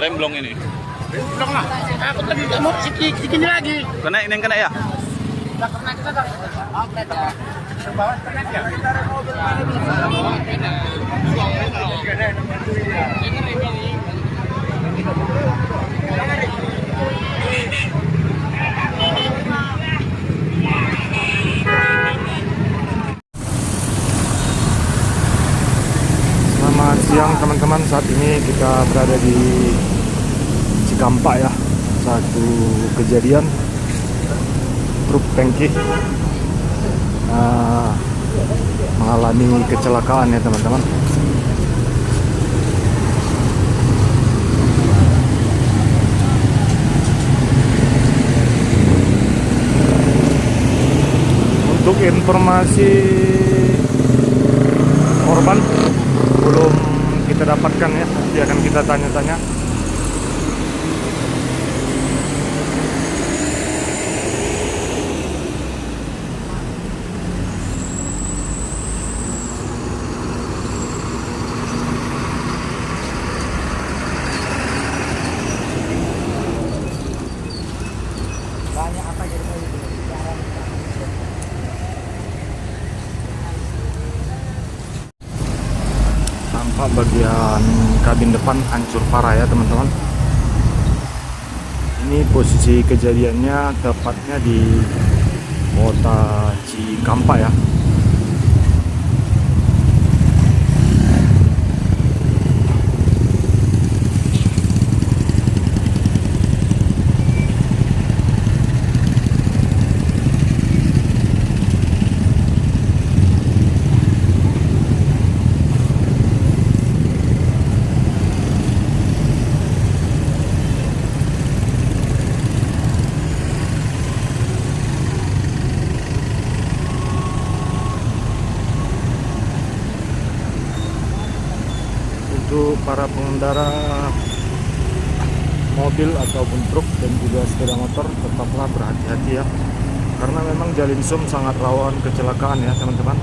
Remblong ini. Belum lah. Aku lagi mau segini lagi. Kena ini yang kena ya? Udah kena kita dah. Bawah kena ya. Selamat siang teman-teman, saat ini kita berada di Cikampek ya. Satu kejadian truk tangki mengalami kecelakaan ya teman-teman. Untuk informasi korban belum kita dapatkan ya, nanti akan kita tanya-tanya. Banyak apa jadi Tampak bagian kabin depan hancur parah ya teman-teman. Ini posisi kejadiannya tepatnya di kota Cikampek ya. Untuk para pengendara mobil ataupun truk dan juga sepeda motor, tetaplah berhati-hati ya, karena memang Jalin Sum sangat rawan kecelakaan ya teman-teman.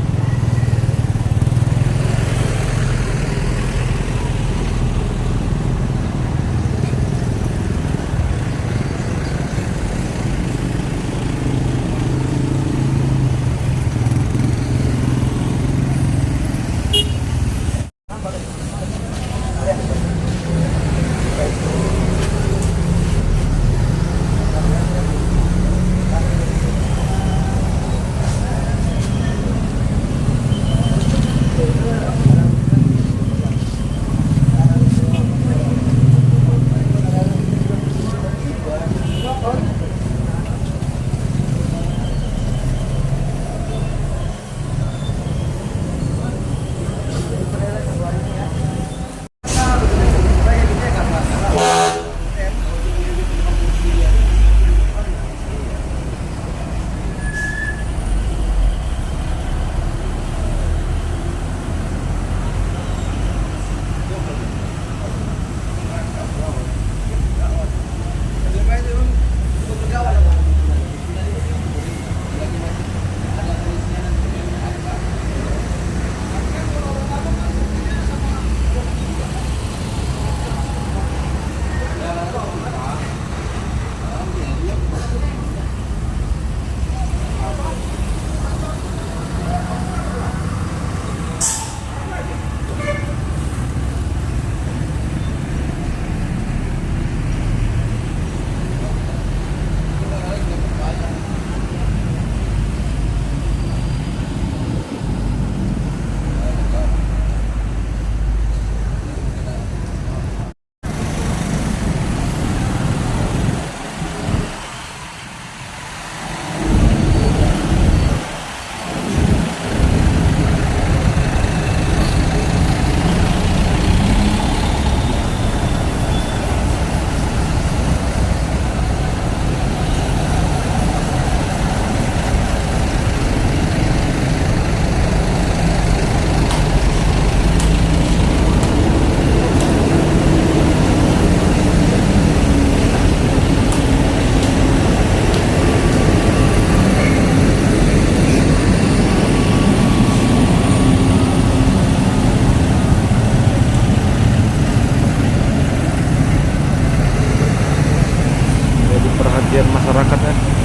masyarakatnya.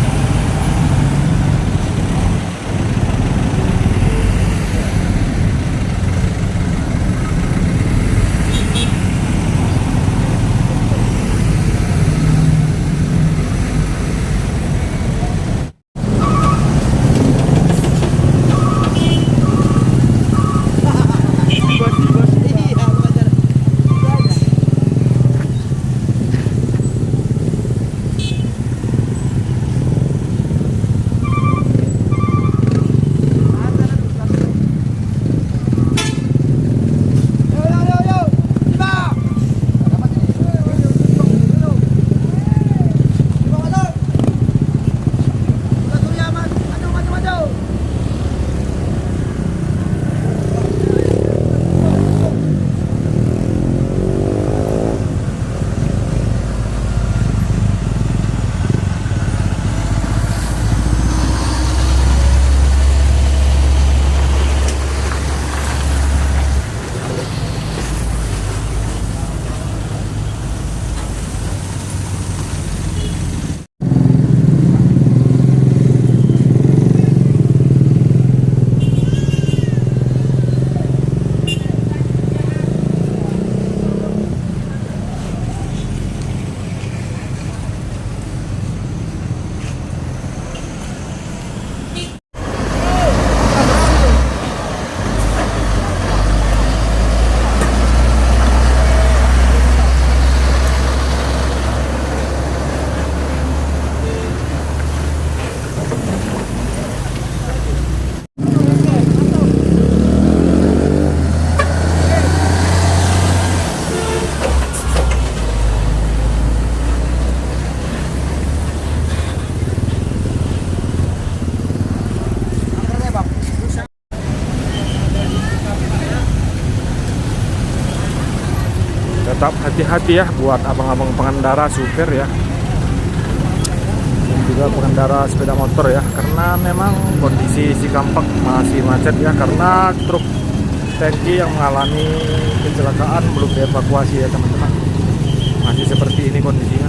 Tetap hati-hati ya buat abang-abang pengendara, supir ya, dan juga pengendara sepeda motor ya, karena memang kondisi Cikampek masih macet ya, karena truk tangki yang mengalami kecelakaan belum dievakuasi ya teman-teman, masih seperti ini kondisinya.